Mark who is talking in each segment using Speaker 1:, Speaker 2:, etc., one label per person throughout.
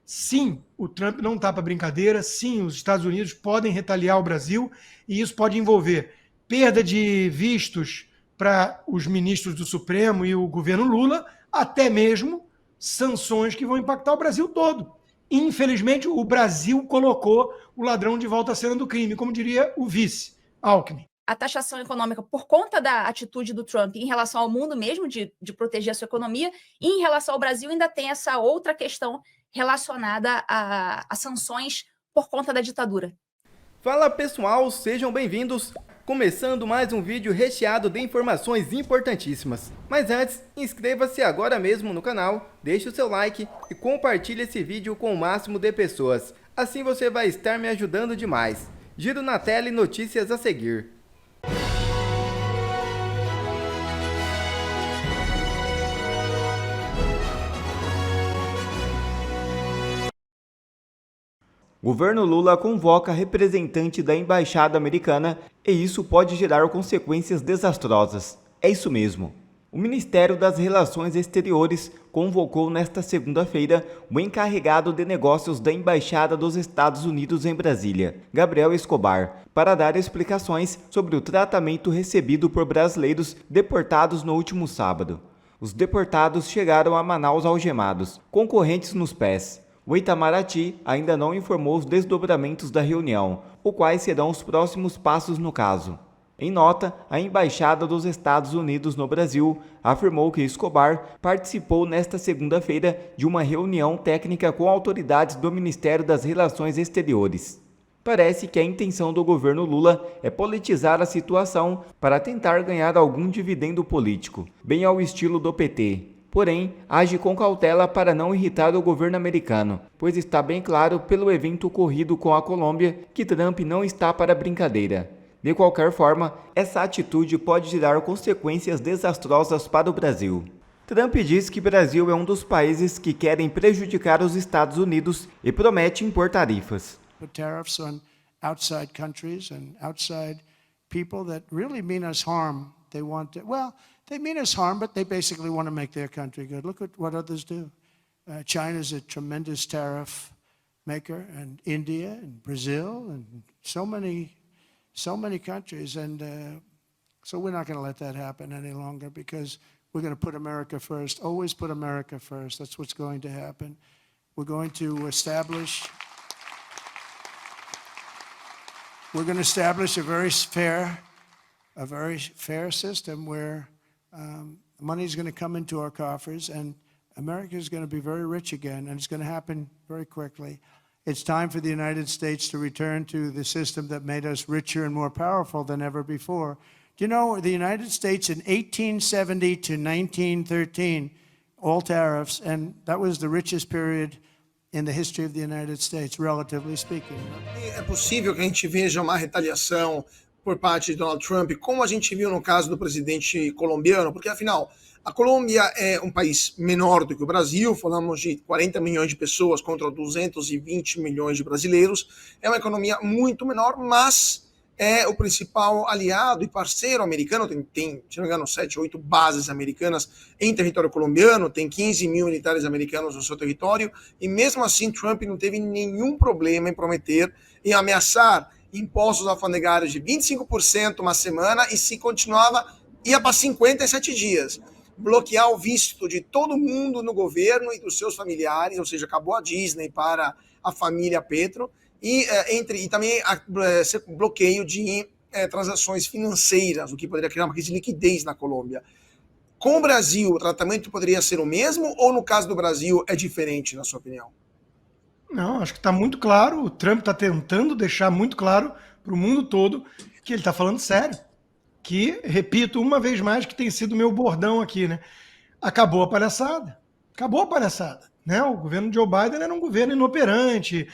Speaker 1: sim, o Trump não está para brincadeira, sim, os Estados Unidos podem retaliar o Brasil, e isso pode envolver perda de vistos para os ministros do Supremo e o governo Lula, até mesmo sanções que vão impactar o Brasil todo. Infelizmente, o Brasil colocou o ladrão de volta à cena do crime, como diria o vice, Alckmin.
Speaker 2: A taxação econômica, por conta da atitude do Trump em relação ao mundo mesmo, de proteger a sua economia, e em relação ao Brasil ainda tem essa outra questão relacionada a sanções por conta da ditadura.
Speaker 3: Fala pessoal, sejam bem-vindos! Começando mais um vídeo recheado de informações importantíssimas. Mas antes, inscreva-se agora mesmo no canal, deixe o seu like e compartilhe esse vídeo com o máximo de pessoas. Assim você vai estar me ajudando demais. Giro na tela e notícias a seguir. Governo Lula convoca representante da embaixada americana e isso pode gerar consequências desastrosas. É isso mesmo. O Ministério das Relações Exteriores convocou nesta segunda-feira o encarregado de negócios da Embaixada dos Estados Unidos em Brasília, Gabriel Escobar, para dar explicações sobre o tratamento recebido por brasileiros deportados no último sábado. Os deportados chegaram a Manaus algemados, com correntes nos pés. O Itamaraty ainda não informou os desdobramentos da reunião, ou quais serão os próximos passos no caso. Em nota, a Embaixada dos Estados Unidos no Brasil afirmou que Escobar participou nesta segunda-feira de uma reunião técnica com autoridades do Ministério das Relações Exteriores. Parece que a intenção do governo Lula é politizar a situação para tentar ganhar algum dividendo político, bem ao estilo do PT. Porém, age com cautela para não irritar o governo americano, pois está bem claro pelo evento ocorrido com a Colômbia que Trump não está para brincadeira. De qualquer forma, essa atitude pode gerar consequências desastrosas para o Brasil. Trump diz que o Brasil é um dos países que querem prejudicar os Estados Unidos e promete impor tarifas.
Speaker 4: Tariffs on outside countries and outside people that really mean us harm. They want to, well, they mean us harm, but they basically want to make their country good. Look at what others do. China's a tremendous tariff maker, and India and Brazil and so many countries. And so we're not going to let that happen any longer because we're going to put America first. Always put America first. That's what's going to happen. We're going to establish a very fair system where money is going to come into our coffers and America is going to be very rich again, and it's going to happen very quickly. It's time for the United States to return to the system that made us richer and more powerful than ever before. Do you know, the United States in 1870 to 1913, all tariffs, and that was the richest period in the history of the United States, relatively speaking.
Speaker 5: É possível que a gente veja uma retaliação por parte de Donald Trump, como a gente viu no caso do presidente colombiano, porque afinal, a Colômbia é um país menor do que o Brasil, falamos de 40 milhões de pessoas contra 220 milhões de brasileiros, é uma economia muito menor, mas é o principal aliado e parceiro americano, tem se não me engano, 7, 8 bases americanas em território colombiano, tem 15 mil militares americanos no seu território, e mesmo assim Trump não teve nenhum problema em prometer e ameaçar impostos alfandegários de 25% uma semana, e se continuava, ia para 57 dias. Bloquear o visto de todo mundo no governo e dos seus familiares, ou seja, acabou a Disney para a família Petro, e também bloqueio de transações financeiras, o que poderia criar uma crise de liquidez na Colômbia. Com o Brasil, o tratamento poderia ser o mesmo, ou no caso do Brasil é diferente, na sua opinião?
Speaker 1: Não, acho que está muito claro. O Trump está tentando deixar muito claro para o mundo todo que ele está falando sério. Que, repito uma vez mais, que tem sido meu bordão aqui, né? Acabou a palhaçada. Acabou a palhaçada. Né? O governo de Joe Biden era um governo inoperante,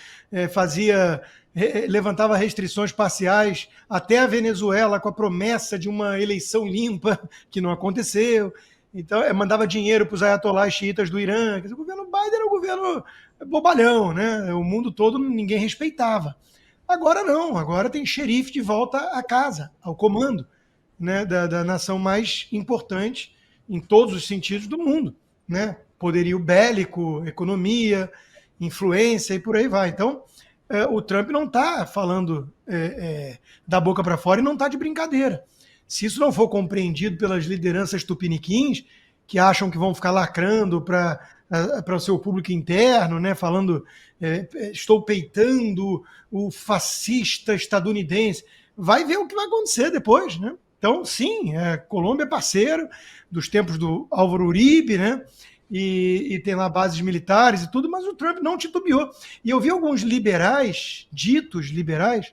Speaker 1: levantava restrições parciais até a Venezuela com a promessa de uma eleição limpa, que não aconteceu. Então, mandava dinheiro para os ayatolás xiitas do Irã. O governo Biden era um governo bobalhão, né? O mundo todo ninguém respeitava. Agora não, agora tem xerife de volta à casa, ao comando, né, da nação mais importante em todos os sentidos do mundo, né? Poderio bélico, economia. influência e por aí vai. Então, o Trump não está falando da boca para fora e não está de brincadeira. Se isso não for compreendido pelas lideranças tupiniquins, que acham que vão ficar lacrando para o seu público interno, né, falando estou peitando o fascista estadunidense, vai ver o que vai acontecer depois, né? Então, sim, Colômbia é parceiro dos tempos do Álvaro Uribe, né? E tem lá bases militares e tudo, mas o Trump não titubeou. E eu vi alguns liberais, ditos liberais,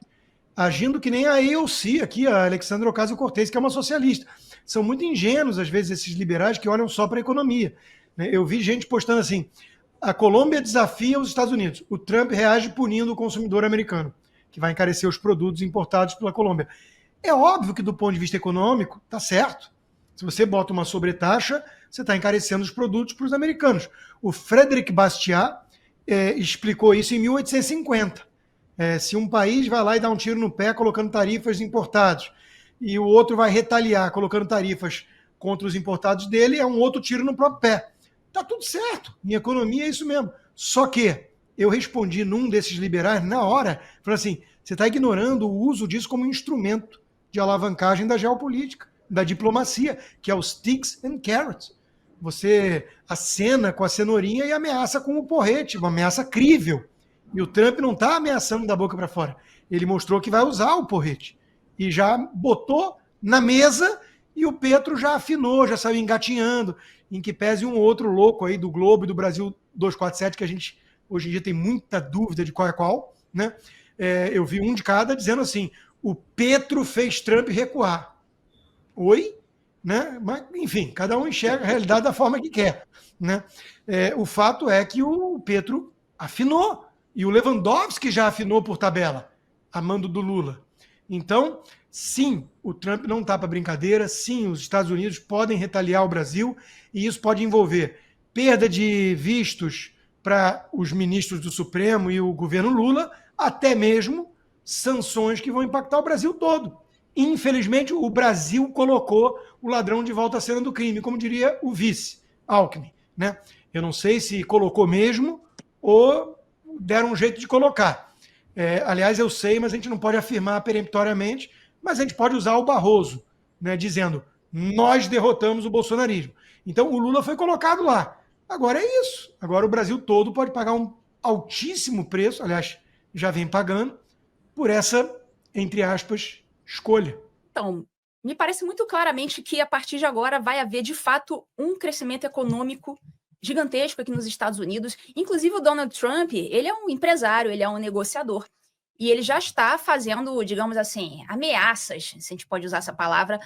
Speaker 1: agindo que nem a AOC aqui, a Alexandra Ocasio-Cortez, que é uma socialista. São muito ingênuos, às vezes, esses liberais que olham só para a economia. Eu vi gente postando assim, a Colômbia desafia os Estados Unidos, o Trump reage punindo o consumidor americano, que vai encarecer os produtos importados pela Colômbia. É óbvio que, do ponto de vista econômico, está certo. Se você bota uma sobretaxa, você está encarecendo os produtos para os americanos. O Frederic Bastiat explicou isso em 1850. Se um país vai lá e dá um tiro no pé colocando tarifas importados e o outro vai retaliar colocando tarifas contra os importados dele, é um outro tiro no próprio pé. Tá tudo certo. Minha economia é isso mesmo. Só que eu respondi num desses liberais na hora, falando assim, você está ignorando o uso disso como instrumento de alavancagem da geopolítica, da diplomacia, que é os sticks and carrots. Você acena com a cenourinha e ameaça com o porrete, uma ameaça crível. E o Trump não está ameaçando da boca para fora. Ele mostrou que vai usar o porrete. E já botou na mesa e o Petro já afinou, já saiu engatinhando, em que pese um outro louco aí do Globo e do Brasil 247, que a gente hoje em dia tem muita dúvida de qual é qual, né? Eu vi um de cada dizendo assim, o Petro fez Trump recuar. Oi? Né? Mas, enfim, cada um enxerga a realidade da forma que quer. Né? O fato é que o Petro afinou, e o Lewandowski já afinou por tabela, a mando do Lula. Então, sim, o Trump não está para brincadeira, sim, os Estados Unidos podem retaliar o Brasil, e isso pode envolver perda de vistos para os ministros do Supremo e o governo Lula, até mesmo sanções que vão impactar o Brasil todo. Infelizmente, o Brasil colocou o ladrão de volta à cena do crime, como diria o vice, Alckmin. Né? Eu não sei se colocou mesmo ou deram um jeito de colocar. Aliás, eu sei, mas a gente não pode afirmar peremptoriamente, mas a gente pode usar o Barroso, né, dizendo, nós derrotamos o bolsonarismo. Então, o Lula foi colocado lá. Agora é isso. Agora o Brasil todo pode pagar um altíssimo preço, aliás, já vem pagando, por essa, entre aspas, escolha.
Speaker 2: Então, me parece muito claramente que a partir de agora vai haver, de fato, um crescimento econômico gigantesco aqui nos Estados Unidos. Inclusive, o Donald Trump, ele é um empresário, ele é um negociador. E ele já está fazendo, digamos assim, ameaças, se a gente pode usar essa palavra,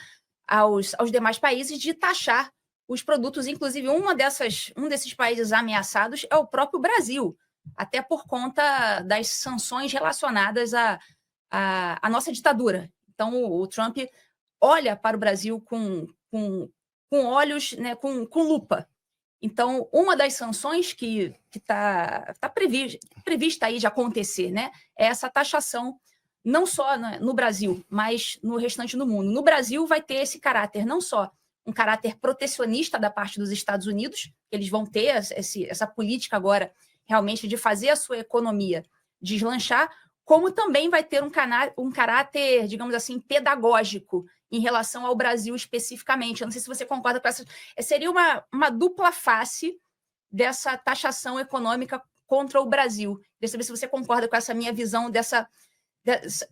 Speaker 2: aos demais países de taxar os produtos. Inclusive, um desses países ameaçados é o próprio Brasil, até por conta das sanções relacionadas à nossa ditadura. Então, o Trump olha para o Brasil com olhos, né, com lupa. Então, uma das sanções que está prevista aí de acontecer, né, é essa taxação, não só no Brasil, mas no restante do mundo. No Brasil vai ter esse caráter, não só um caráter protecionista da parte dos Estados Unidos, eles vão ter essa política agora realmente de fazer a sua economia deslanchar, como também vai ter um caráter, digamos assim, pedagógico em relação ao Brasil especificamente. Eu não sei se você concorda com essa. Seria uma dupla face dessa taxação econômica contra o Brasil. Queria saber se você concorda com essa minha visão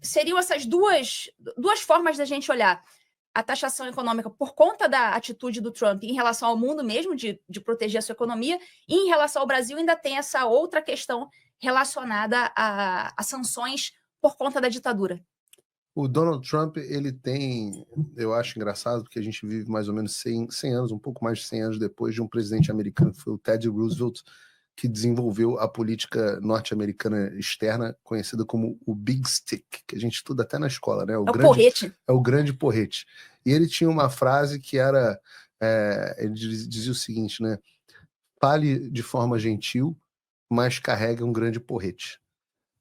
Speaker 2: seriam essas duas formas da gente olhar a taxação econômica por conta da atitude do Trump em relação ao mundo mesmo, de proteger a sua economia, e em relação ao Brasil ainda tem essa outra questão relacionada a sanções por conta da ditadura.
Speaker 6: O Donald Trump, ele tem, eu acho engraçado, porque a gente vive mais ou menos 100 anos, um pouco mais de 100 anos depois de um presidente americano, que foi o Teddy Roosevelt, que desenvolveu a política norte-americana externa, conhecida como o Big Stick, que a gente estuda até na escola, né?
Speaker 2: Porrete.
Speaker 6: É o grande porrete. E ele tinha uma frase que era, ele dizia o seguinte, né? Fale de forma gentil, mas carrega um grande porrete.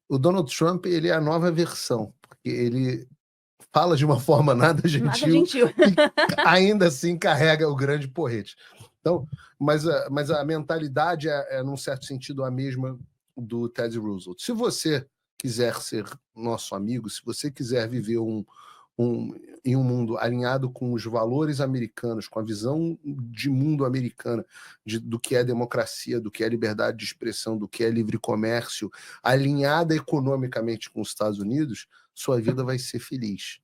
Speaker 6: O Donald Trump, ele é a nova versão, porque ele fala de uma forma nada gentil. E ainda assim carrega o grande porrete. Então, mas a mentalidade é, num certo sentido, a mesma do Teddy Roosevelt. Se você quiser ser nosso amigo, se você quiser viver em um mundo alinhado com os valores americanos, com a visão de mundo americana, do que é democracia, do que é liberdade de expressão, do que é livre comércio, alinhada economicamente com os Estados Unidos, sua vida vai ser feliz.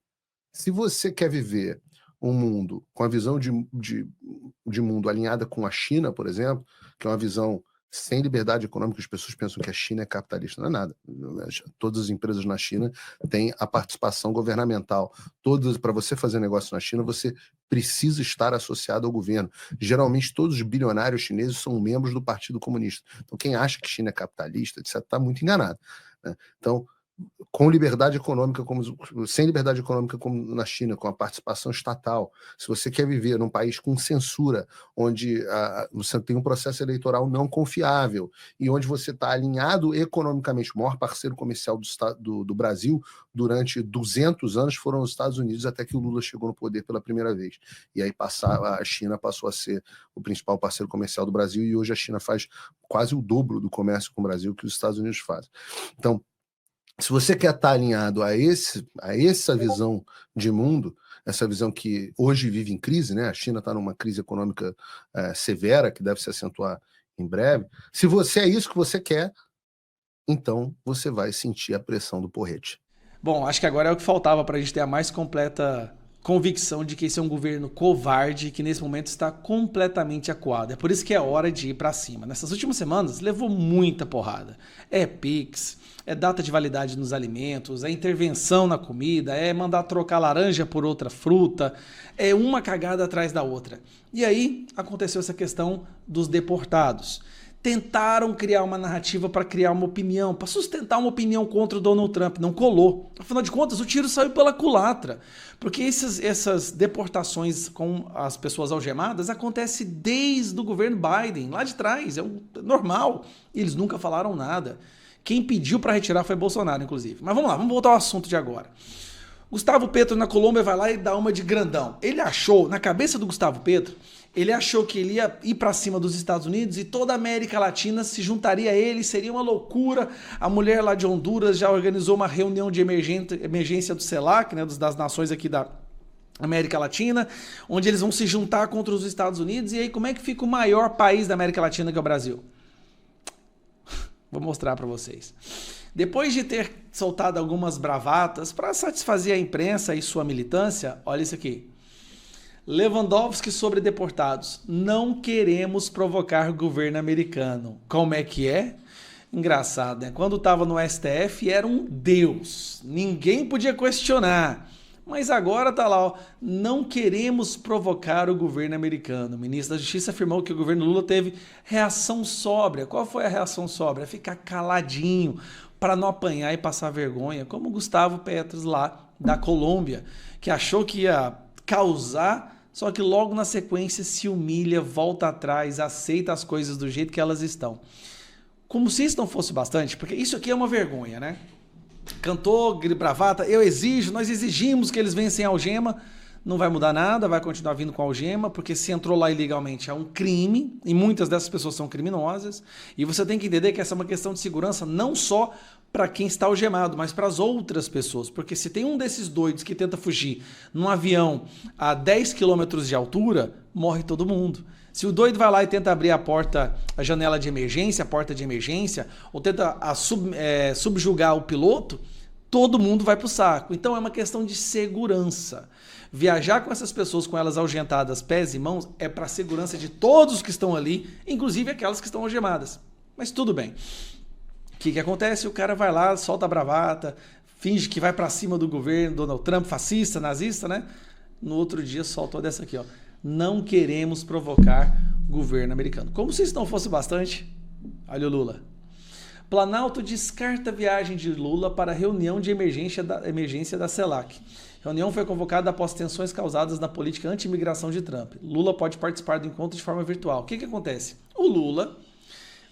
Speaker 6: Se você quer viver um mundo com a visão de mundo alinhada com a China, por exemplo, que é uma visão sem liberdade econômica, as pessoas pensam que a China é capitalista. Não é nada. Todas as empresas na China têm a participação governamental. Para você fazer negócio na China, você precisa estar associado ao governo. Geralmente, todos os bilionários chineses são membros do Partido Comunista. Então, quem acha que China é capitalista, etc., está muito enganado, né? Então, com liberdade econômica, sem liberdade econômica como na China, com a participação estatal, se você quer viver num país com censura, onde você tem um processo eleitoral não confiável e onde você está alinhado economicamente, o maior parceiro comercial do Brasil durante 200 anos foram os Estados Unidos, até que o Lula chegou no poder pela primeira vez. E aí a China passou a ser o principal parceiro comercial do Brasil e hoje a China faz quase o dobro do comércio com o Brasil que os Estados Unidos fazem. Então, se você quer estar alinhado a essa visão de mundo, essa visão que hoje vive em crise, né? A China está numa crise econômica severa, que deve se acentuar em breve. Se você é isso que você quer, então você vai sentir a pressão do porrete.
Speaker 7: Bom, acho que agora é o que faltava para a gente ter a mais completa convicção de que esse é um governo covarde que nesse momento está completamente acuado. É por isso que é hora de ir para cima. Nessas últimas semanas levou muita porrada. É Pix, é data de validade nos alimentos, é intervenção na comida, é mandar trocar laranja por outra fruta, é uma cagada atrás da outra. E aí aconteceu essa questão dos deportados. Tentaram criar uma narrativa para criar uma opinião, para sustentar uma opinião contra o Donald Trump. Não colou. Afinal de contas, o tiro saiu pela culatra. Porque essas deportações com as pessoas algemadas acontecem desde o governo Biden, lá de trás. É normal. E eles nunca falaram nada. Quem pediu para retirar foi Bolsonaro, inclusive. Mas vamos lá, vamos voltar ao assunto de agora. Gustavo Petro na Colômbia vai lá e dá uma de grandão. Ele achou, na cabeça do Gustavo Petro, ele achou que ele ia ir para cima dos Estados Unidos e toda a América Latina se juntaria a ele, seria uma loucura. A mulher lá de Honduras já organizou uma reunião de emergência do CELAC, né, das nações aqui da América Latina, onde eles vão se juntar contra os Estados Unidos. E aí como é que fica o maior país da América Latina, que é o Brasil? Vou mostrar para vocês. Depois de ter soltado algumas bravatas para satisfazer a imprensa e sua militância, olha isso aqui. Lewandowski sobre deportados. Não queremos provocar o governo americano. Como é que é? Engraçado, né? Quando estava no STF era um deus. Ninguém podia questionar. Mas agora tá lá, ó. Não queremos provocar o governo americano. O ministro da Justiça afirmou que o governo Lula teve reação sóbria. Qual foi a reação sóbria? Ficar caladinho para não apanhar e passar vergonha, como o Gustavo Petro lá da Colômbia, que achou que ia causar, só que logo na sequência se humilha, volta atrás, aceita as coisas do jeito que elas estão. Como se isso não fosse bastante, porque isso aqui é uma vergonha, né? Cantou, bravata, nós exigimos que eles venham sem algema, não vai mudar nada, vai continuar vindo com algema, porque se entrou lá ilegalmente é um crime, e muitas dessas pessoas são criminosas, e você tem que entender que essa é uma questão de segurança não só para quem está algemado, mas para as outras pessoas, porque se tem um desses doidos que tenta fugir num avião a 10 km de altura, morre todo mundo. Se o doido vai lá e tenta abrir a janela de emergência, a porta de emergência, ou tenta subjugar o piloto, todo mundo vai pro saco. Então é uma questão de segurança. Viajar com essas pessoas com elas algentadas, pés e mãos, é para a segurança de todos que estão ali, inclusive aquelas que estão algemadas. Mas tudo bem. O que acontece? O cara vai lá, solta a bravata, finge que vai para cima do governo, Donald Trump, fascista, nazista, né? No outro dia soltou dessa aqui, ó. Não queremos provocar o governo americano. Como se isso não fosse bastante, olha o Lula. Planalto descarta a viagem de Lula para a reunião de emergência da CELAC. A reunião foi convocada após tensões causadas na política anti-imigração de Trump. Lula pode participar do encontro de forma virtual. O que acontece? O Lula,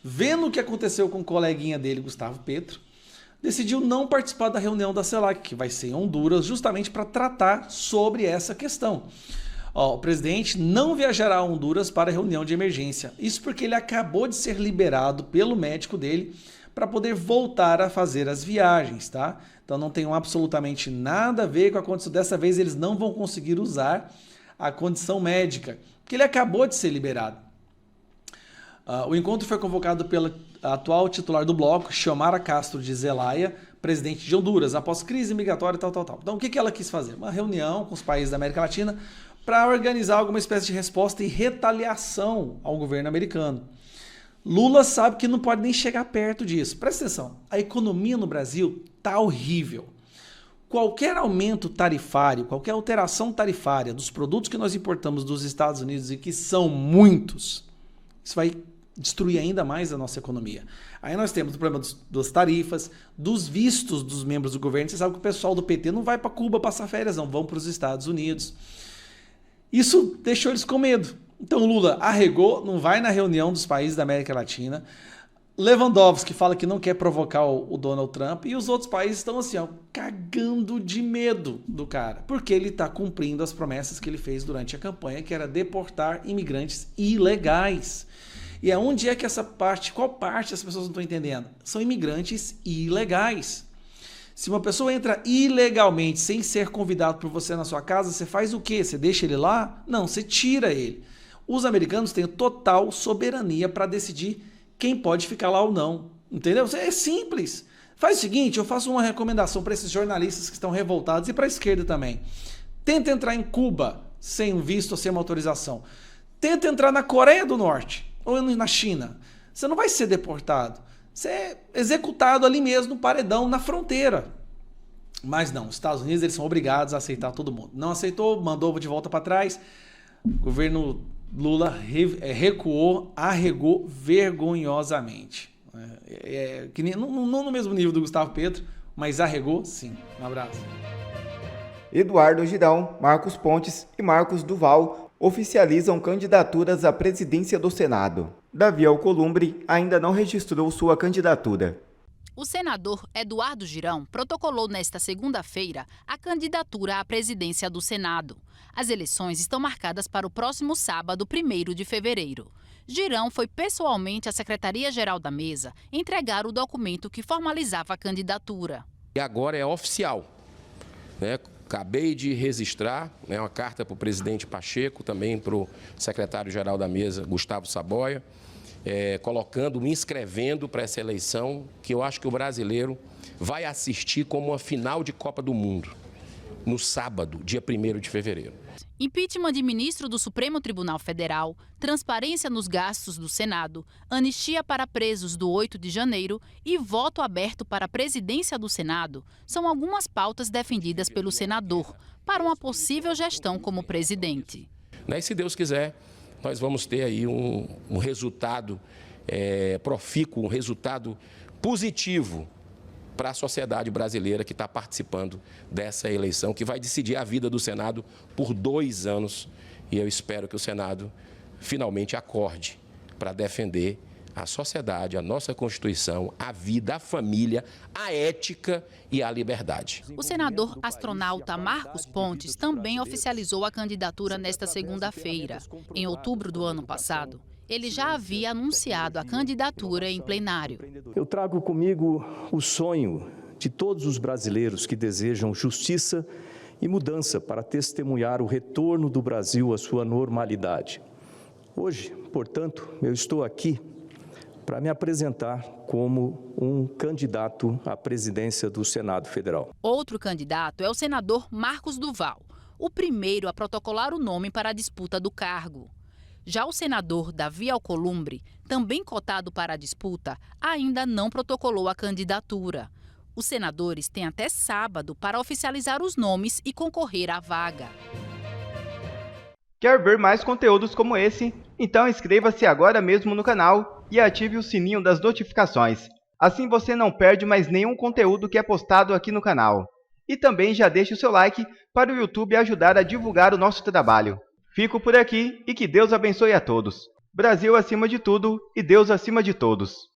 Speaker 7: vendo o que aconteceu com o coleguinha dele, Gustavo Petro, decidiu não participar da reunião da CELAC, que vai ser em Honduras, justamente para tratar sobre essa questão. O presidente não viajará a Honduras para a reunião de emergência. Isso porque ele acabou de ser liberado pelo médico dele para poder voltar a fazer as viagens, tá? Então não tem absolutamente nada a ver com a condição. Dessa vez eles não vão conseguir usar a condição médica, porque ele acabou de ser liberado. O encontro foi convocado pela atual titular do bloco, Xiomara Castro de Zelaya, presidente de Honduras, após crise migratória e tal. Então o que ela quis fazer? Uma reunião com os países da América Latina para organizar alguma espécie de resposta e retaliação ao governo americano. Lula sabe que não pode nem chegar perto disso. Presta atenção, a economia no Brasil está horrível. Qualquer aumento tarifário, qualquer alteração tarifária dos produtos que nós importamos dos Estados Unidos, e que são muitos, isso vai destruir ainda mais a nossa economia. Aí nós temos o problema das tarifas, dos vistos dos membros do governo. Você sabe que o pessoal do PT não vai para Cuba passar férias, não, vão para os Estados Unidos. Isso deixou eles com medo. Então Lula arregou, não vai na reunião dos países da América Latina. Lewandowski fala que não quer provocar o Donald Trump, e os outros países estão assim, ó, cagando de medo do cara, porque ele está cumprindo as promessas que ele fez durante a campanha, que era deportar imigrantes ilegais. E aonde é que essa parte, qual parte as pessoas não estão entendendo? São imigrantes ilegais. Se uma pessoa entra ilegalmente, sem ser convidado por você na sua casa, você faz o quê? Você deixa ele lá? Não, você tira ele. Os americanos têm total soberania para decidir quem pode ficar lá ou não. Entendeu? É simples. Faz o seguinte, eu faço uma recomendação para esses jornalistas que estão revoltados e para a esquerda também. Tenta entrar em Cuba sem um visto ou sem uma autorização. Tenta entrar na Coreia do Norte ou na China. Você não vai ser deportado. Você é executado ali mesmo no paredão, na fronteira. Mas não, os Estados Unidos eles são obrigados a aceitar todo mundo. Não aceitou, mandou de volta para trás. O governo Lula recuou, arregou vergonhosamente. Que nem, não no mesmo nível do Gustavo Petro, mas arregou sim. Um abraço.
Speaker 3: Eduardo Girão, Marcos Pontes e Marcos Duval oficializam candidaturas à presidência do Senado. Davi Alcolumbre ainda não registrou sua candidatura.
Speaker 8: O senador Eduardo Girão protocolou nesta segunda-feira a candidatura à presidência do Senado. As eleições estão marcadas para o próximo sábado, 1º de fevereiro. Girão foi pessoalmente à Secretaria-Geral da Mesa entregar o documento que formalizava a candidatura.
Speaker 9: E agora é oficial, né? Acabei de registrar, né, uma carta para o presidente Pacheco, também para o secretário-geral da mesa, Gustavo Saboia, me inscrevendo para essa eleição, que eu acho que o brasileiro vai assistir como uma final de Copa do Mundo, no sábado, dia 1º de fevereiro.
Speaker 8: Impeachment de ministro do Supremo Tribunal Federal, transparência nos gastos do Senado, anistia para presos do 8 de janeiro e voto aberto para a presidência do Senado são algumas pautas defendidas pelo senador para uma possível gestão como presidente.
Speaker 9: E se Deus quiser, nós vamos ter aí um resultado profícuo, um resultado positivo para a sociedade brasileira que está participando dessa eleição, que vai decidir a vida do Senado por 2 anos. E eu espero que o Senado finalmente acorde para defender a sociedade, a nossa Constituição, a vida, a família, a ética e a liberdade.
Speaker 8: O senador astronauta Marcos Pontes também oficializou a candidatura nesta segunda-feira. Em outubro do ano passado, ele já havia anunciado a candidatura em plenário.
Speaker 10: Eu trago comigo o sonho de todos os brasileiros que desejam justiça e mudança para testemunhar o retorno do Brasil à sua normalidade. Hoje, portanto, eu estou aqui para me apresentar como um candidato à presidência do Senado Federal.
Speaker 8: Outro candidato é o senador Marcos Duval, o primeiro a protocolar o nome para a disputa do cargo. Já o senador Davi Alcolumbre, também cotado para a disputa, ainda não protocolou a candidatura. Os senadores têm até sábado para oficializar os nomes e concorrer à vaga.
Speaker 3: Quer ver mais conteúdos como esse? Então inscreva-se agora mesmo no canal e ative o sininho das notificações. Assim você não perde mais nenhum conteúdo que é postado aqui no canal. E também já deixe o seu like para o YouTube ajudar a divulgar o nosso trabalho. Fico por aqui e que Deus abençoe a todos. Brasil acima de tudo e Deus acima de todos.